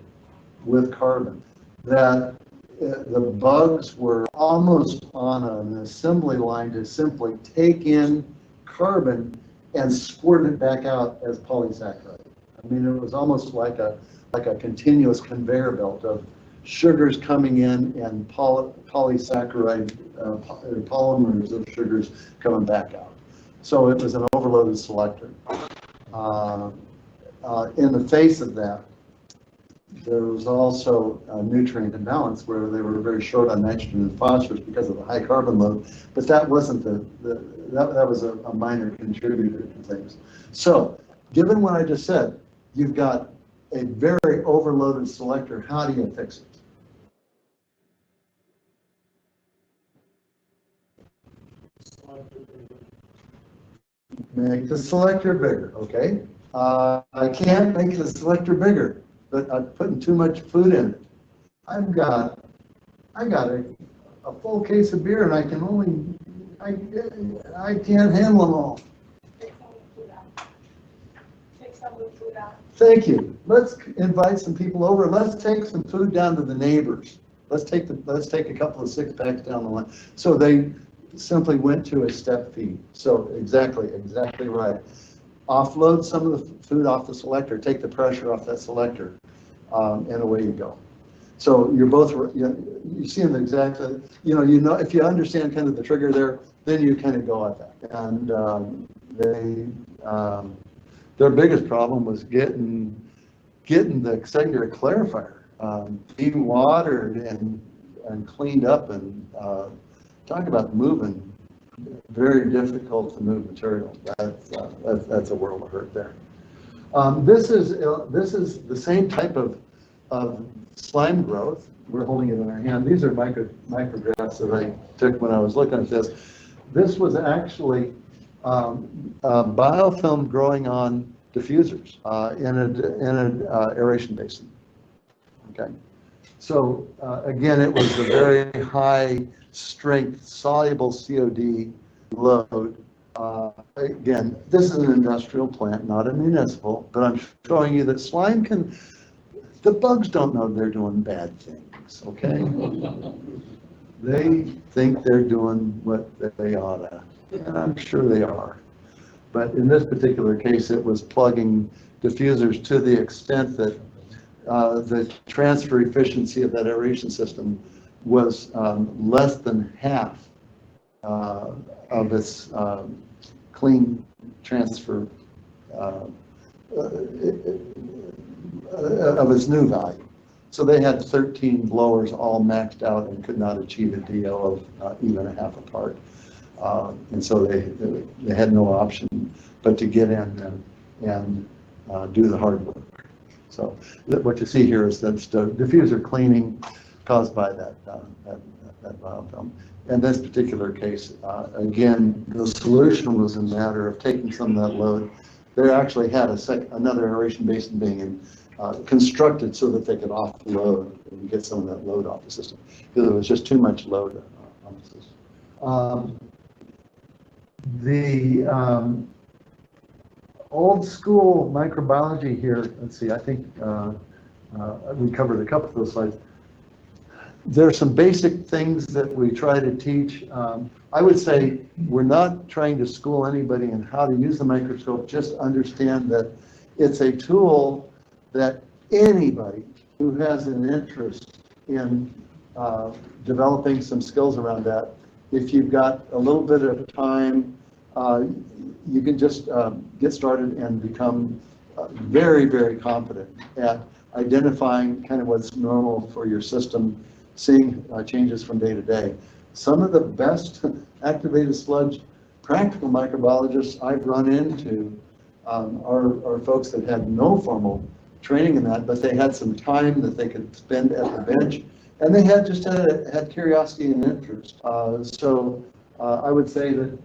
with carbon that the bugs were almost on an assembly line to simply take in carbon and squirt it back out as polysaccharide. I mean, it was almost like a continuous conveyor belt of sugars coming in and polysaccharide polymers of sugars coming back out. So it was an overloaded selector. In the face of that, there was also a nutrient imbalance where they were very short on nitrogen and phosphorus because of the high carbon load, but that wasn't that was a minor contributor to things. So given what I just said, you've got a very overloaded selector. How do you fix it? Make the selector bigger, okay? I can't make the selector bigger, but I'm putting too much food in it. I got a full case of beer and I can only, I can't handle them all. Take some of the food out. Take some of the food out. Thank you. Let's invite some people over. Let's take some food down to the neighbors. Let's take a couple of six packs down the line. So they simply went to a step feed. So exactly right. Offload some of the food off the selector, take the pressure off that selector, and away you go. So you're both, you see them exactly, if you understand kind of the trigger there, then you kind of go at that. And their biggest problem was getting the cellular clarifier being watered and cleaned up, and talk about moving, very difficult to move material. That's a world of hurt there. This is the same type of slime growth. We're holding it in our hand. These are micrographs that I took when I was looking at this. This was actually biofilm growing on diffusers in an aeration basin. Okay, so again, it was a very high strength soluble COD load. Again, this is an industrial plant, not a municipal, but I'm showing you that slime can, the bugs don't know they're doing bad things, okay? They think they're doing what they ought to, and I'm sure they are. But in this particular case, it was plugging diffusers to the extent that the transfer efficiency of that aeration system was less than half of its clean transfer of its new value. So they had 13 blowers all maxed out and could not achieve a DO of even a half a part. And so they had no option but to get in and do the hard work. So what you see here is that diffuser cleaning caused by that biofilm. In this particular case, again, the solution was a matter of taking some of that load. They actually had another aeration basin being constructed so that they could offload and get some of that load off the system, because it was just too much load on the system. The old school microbiology here, let's see, I think we covered a couple of those slides. There are some basic things that we try to teach. I would say we're not trying to school anybody in how to use the microscope, just understand that it's a tool that anybody who has an interest in developing some skills around that, if you've got a little bit of time, you can just get started and become very, very competent at identifying kind of what's normal for your system, seeing changes from day to day. Some of the best activated sludge practical microbiologists I've run into are folks that had no formal training in that, but they had some time that they could spend at the bench, and they had curiosity and interest. So I would say that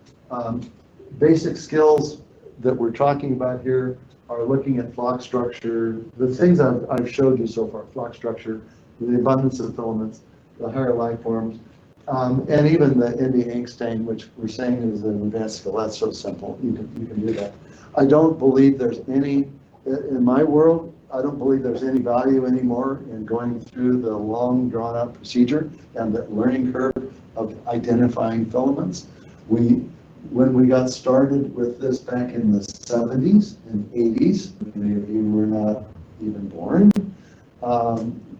basic skills that we're talking about here are looking at flock structure, the things I've showed you so far: flock structure, the abundance of filaments, the higher life forms, and even the India ink stain, which we're saying is an advanced skill. That's so simple. You can do that. I don't believe there's any, in my world, I don't believe there's any value anymore in going through the long drawn out procedure and the learning curve of identifying filaments. When we got started with this back in the 70s and 80s, many of you were not even born,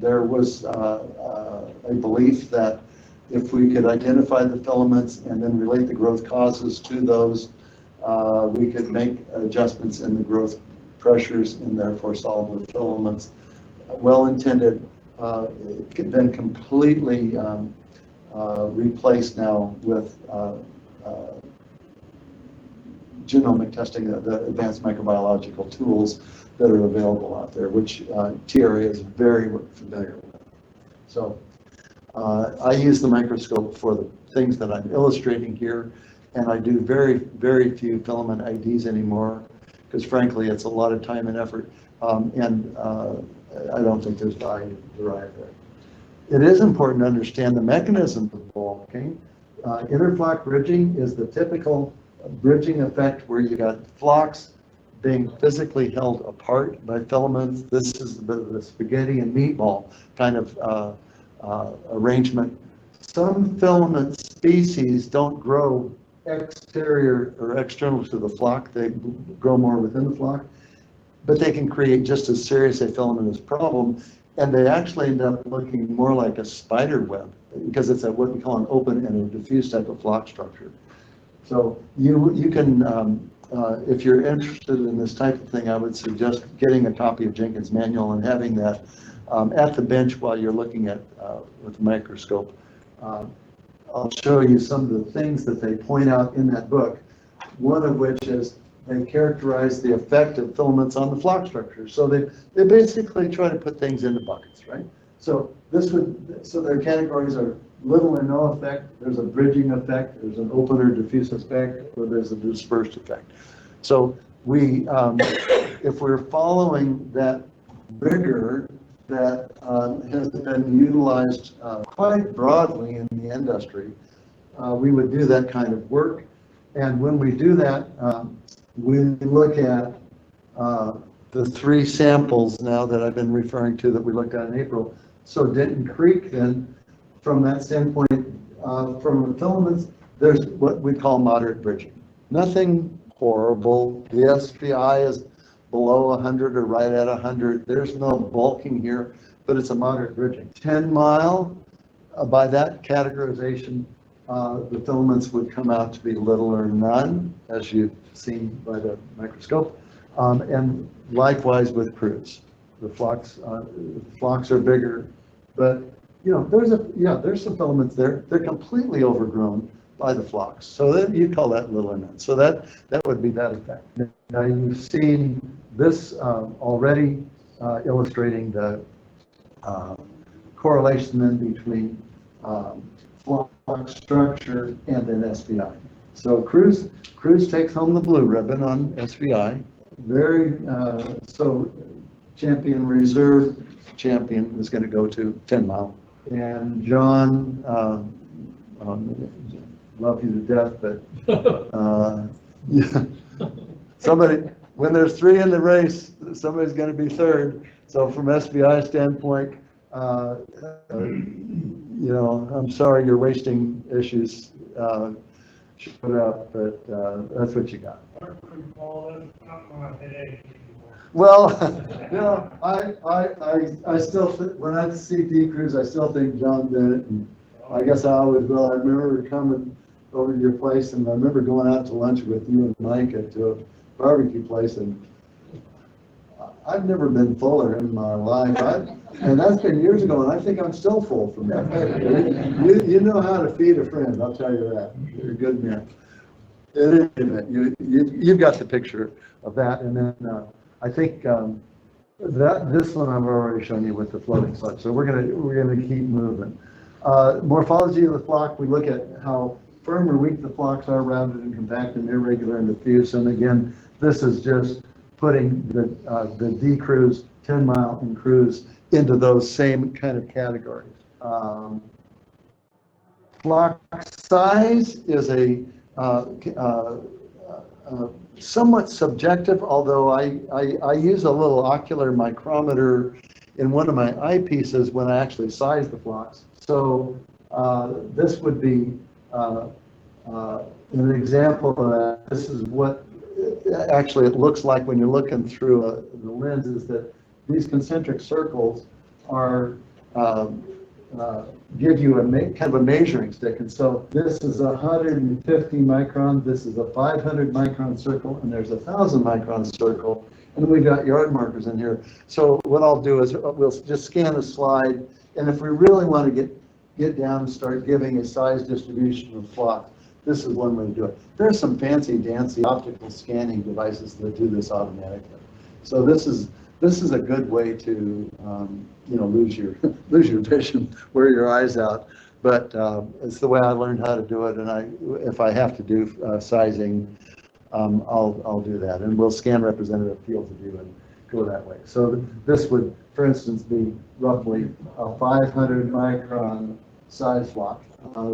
there was a belief that if we could identify the filaments and then relate the growth causes to those, we could make adjustments in the growth pressures and therefore solve the filaments. Well-intended, then completely replaced now with genomic testing, the advanced microbiological tools that are available out there, which TRA is very familiar with. So I use the microscope for the things that I'm illustrating here, and I do very, very few filament IDs anymore, because frankly, it's a lot of time and effort, and I don't think there's value derived there. It is important to understand the mechanism of bulking. Interflock bridging is the typical bridging effect where you got flocks being physically held apart by filaments. This is the spaghetti and meatball kind of arrangement. Some filament species don't grow exterior or external to the flock, they grow more within the flock, but they can create just as serious a filamentous problem, and they actually end up looking more like a spider web, because it's what we call an open and a diffuse type of flock structure. So you can, if you're interested in this type of thing, I would suggest getting a copy of Jenkins' manual and having that at the bench while you're looking at with a microscope. I'll show you some of the things that they point out in that book, one of which is they characterize the effect of filaments on the flock structure. So they basically try to put things into buckets, right? So their categories are little or no effect, there's a bridging effect, there's an open or diffuse effect, or there's a dispersed effect. So if we're following that rigor that has been utilized quite broadly in the industry, we would do that kind of work. And when we do that, we look at the 3 samples now that I've been referring to that we looked at in April. So Denton Creek, then, from that standpoint, from the filaments, there's what we call moderate bridging. Nothing horrible. The SPI is below 100 or right at 100. There's no bulking here, but it's a moderate bridging. 10 mile, by that categorization, the filaments would come out to be little or none, as you've seen by the microscope, and likewise with cruise. The flocks are bigger, but there's some filaments there. They're completely overgrown by the flocks. So that you call that little or none. So that would be that effect. Now you've seen this already illustrating the correlation then between flock structure and an SPI. So Cruise takes home the blue ribbon on SPI. So Champion Reserve champion is going to go to 10 mile. And John, love you to death, but yeah, when there's 3 in the race, somebody's going to be third. So from SBI standpoint, I'm sorry you're wasting issues showed up, but that's what you got. Well, I still, when I see D-Cruise, I still think John Bennett, and I guess I always will. I remember coming over to your place, and I remember going out to lunch with you and Mike to a barbecue place, and I've never been fuller in my life. And that's been years ago, and I think I'm still full from that. You know how to feed a friend, I'll tell you that. You're a good man. You've got the picture of that, and then I think this one I've already shown you with the floating sludge. So we're gonna keep moving. Morphology of the flock, we look at how firm or weak the flocks are, rounded and compact and irregular and diffuse. And again, this is just putting the D-Cruise, 10 mile and cruise into those same kind of categories. Flock size is a somewhat subjective, although I use a little ocular micrometer in one of my eyepieces when I actually size the flocks. So this would be an example of that. This is what actually it looks like when you're looking through the lens, is that these concentric circles are give you kind of a measuring stick. And so this is a 150 micron, this is a 500 micron circle, and there's a 1,000 micron circle. And we've got yard markers in here. So what I'll do is we'll just scan a slide, and if we really want to get down and start giving a size distribution of flocks, this is one way to do it. There's some fancy dancy optical scanning devices that do this automatically. So this is a good way to lose your vision, wear your eyes out. but it's the way I learned how to do it, and if I have to do sizing, I'll do that, and we'll scan representative fields of view and go that way. So this would, for instance, be roughly a 500 micron size flock.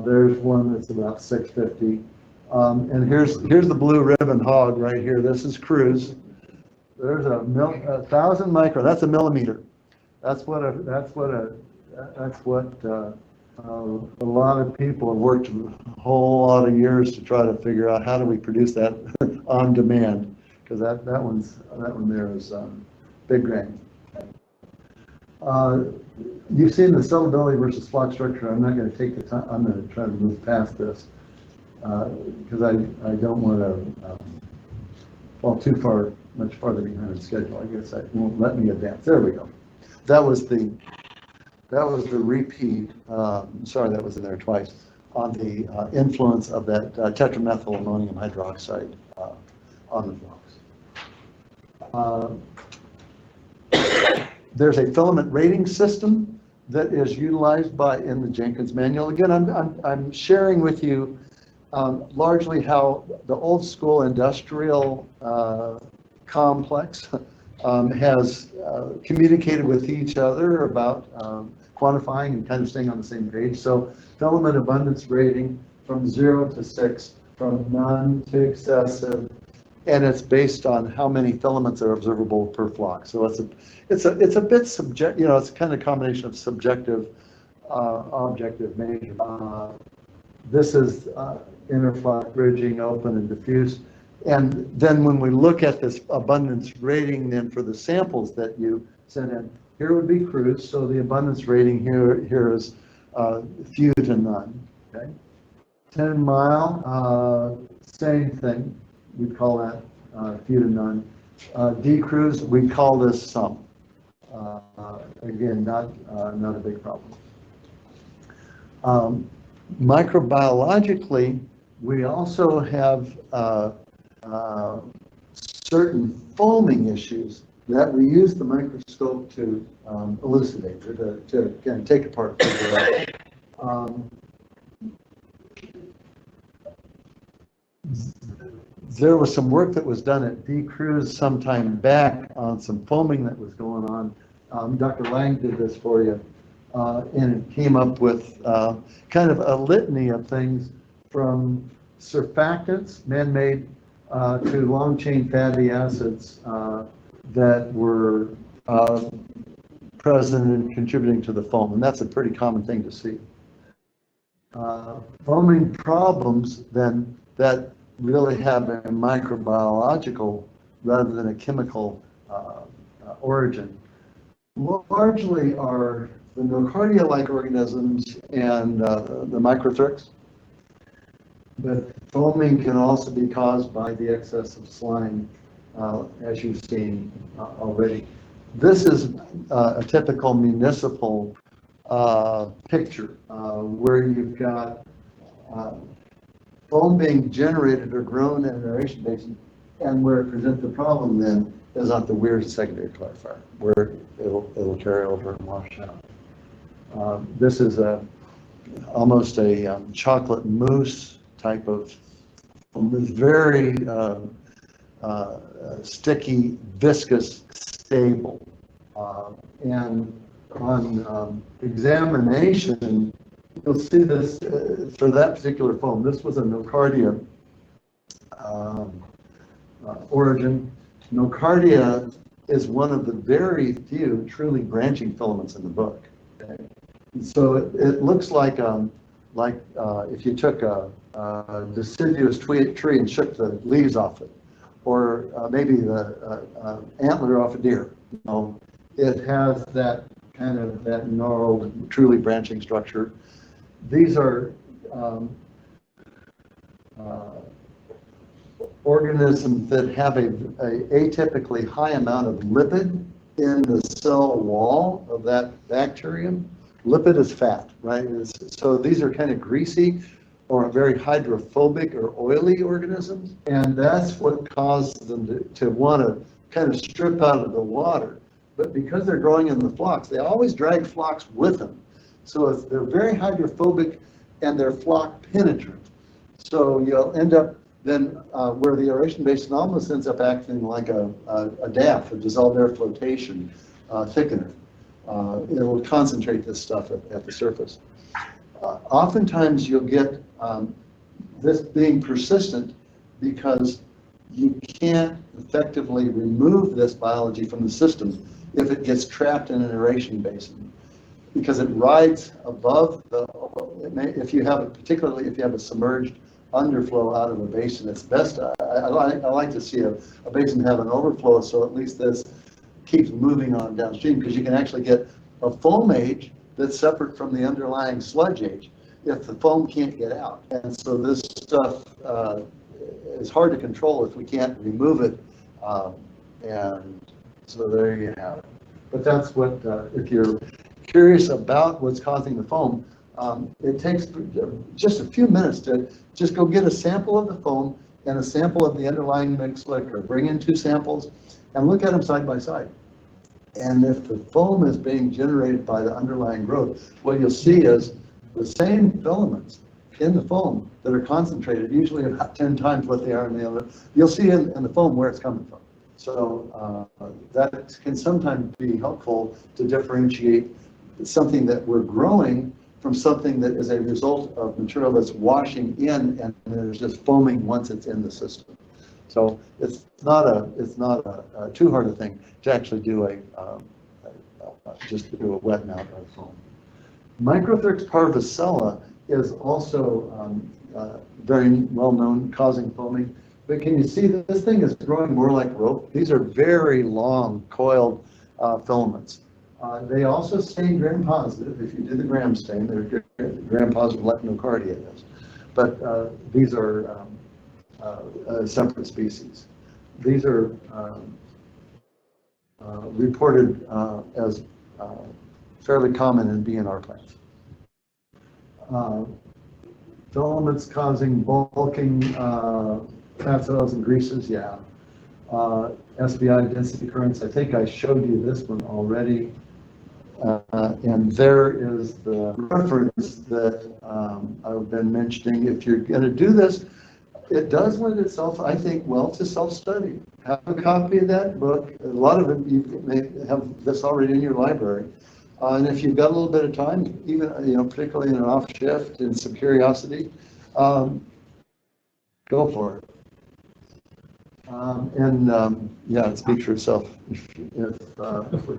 There's one that's about 650. And here's the blue ribbon hog right here. This is Cruise. There's a 1,000 micron. That's a millimeter. That's what a lot of people have worked a whole lot of years to try to figure out how do we produce that on demand, because that one there is big grain. You've seen the sellability versus flock structure. I'm not going to take the time. I'm going to try to move past this because I don't want to fall much farther behind the schedule. I guess that won't let me advance. There we go. That was the repeat. Sorry, that was in there twice on the influence of that tetramethyl ammonium hydroxide on the flocks. There's a filament rating system that is utilized in the Jenkins manual. Again, I'm sharing with you largely how the old school industrial complex has communicated with each other about quantifying and kind of staying on the same page. So filament abundance rating from 0 to 6, from none to excessive, and it's based on how many filaments are observable per flock. So it's a bit subjective, it's a kind of combination of subjective, objective measure. This is interflock bridging, open and diffuse. And then when we look at this abundance rating then for the samples that you sent in, here would be Cruise. So the abundance rating here is few to none. Okay. 10 mile, same thing. We call that few to none. D-Cruise, we call this some. Again, not a big problem. Microbiologically, we also have certain foaming issues that we use the microscope to elucidate, or to again, take apart. There was some work that was done at D-Cruise some time back on some foaming that was going on. Dr. Lang did this for you, and it came up with kind of a litany of things from surfactants, man-made, to long-chain fatty acids that were present and contributing to the foam, and that's a pretty common thing to see. Foaming problems then that really have a microbiological rather than a chemical origin largely are the Nocardia-like organisms and the microthrics. But foaming can also be caused by the excess of slime, as you've seen already. This is a typical municipal picture where you've got foam being generated or grown in an aeration basin, and where it presents the problem then is at the weird secondary clarifier, where it'll carry over and wash out. This is almost a chocolate mousse type of foam. It's very sticky, viscous, stable, and on examination, you'll see this for that particular foam. This was a Nocardia origin. Nocardia is one of the very few truly branching filaments in the book. Okay? So it looks like if you took a deciduous tree and shook the leaves off it, or maybe the antler off a deer. You know, it has that kind of that gnarled, truly branching structure. These are organisms that have a atypically high amount of lipid in the cell wall of that bacterium. Lipid is fat, right? So these are kind of greasy or very hydrophobic or oily organisms, and that's what caused them to want to kind of strip out of the water. But because they're growing in the flocks, they always drag flocks with them. So they're very hydrophobic and they're flock penetrant. So you'll end up then where the aeration basin almost ends up acting like a DAF, a dissolved air flotation thickener. It will concentrate this stuff at the surface. Oftentimes you'll get this being persistent because you can't effectively remove this biology from the system if it gets trapped in an aeration basin, because it rides above if you have, particularly if you have a submerged underflow out of a basin, it's best, I like to see a basin have an overflow, so at least this keeps moving on downstream, because you can actually get a foam age that's separate from the underlying sludge age if the foam can't get out. And so this stuff is hard to control if we can't remove it. And so there you have it. But that's what, if you're curious about what's causing the foam, it takes just a few minutes to just go get a sample of the foam and a sample of the underlying mixed liquor. Bring in 2 samples and look at them side by side. And if the foam is being generated by the underlying growth, what you'll see is the same filaments in the foam that are concentrated, usually about 10 times what they are in the other. You'll see in the foam where it's coming from. So that can sometimes be helpful to differentiate something that we're growing from something that is a result of material that's washing in and there's just foaming once it's in the system. So it's not a too hard a thing to actually do just do a wet mount of foam. Microthrix parvicella is also very well known, causing foaming. But can you see that this thing is growing more like rope? These are very long coiled filaments. They also stain gram-positive. If you do the gram stain, they're gram-positive like nocardia is. But these are separate species. These are reported as fairly common in BNR plants. Filaments causing bulking, fats, oils, and greases, yeah. SBI density currents, I think I showed you this one already. And there is the reference that I've been mentioning. If you're going to do this, it does lend itself, I think, well to self-study. Have a copy of that book. A lot of it, you may have this already in your library. And if you've got a little bit of time, even, particularly in an off shift and some curiosity, go for it. Yeah, it speaks for itself. If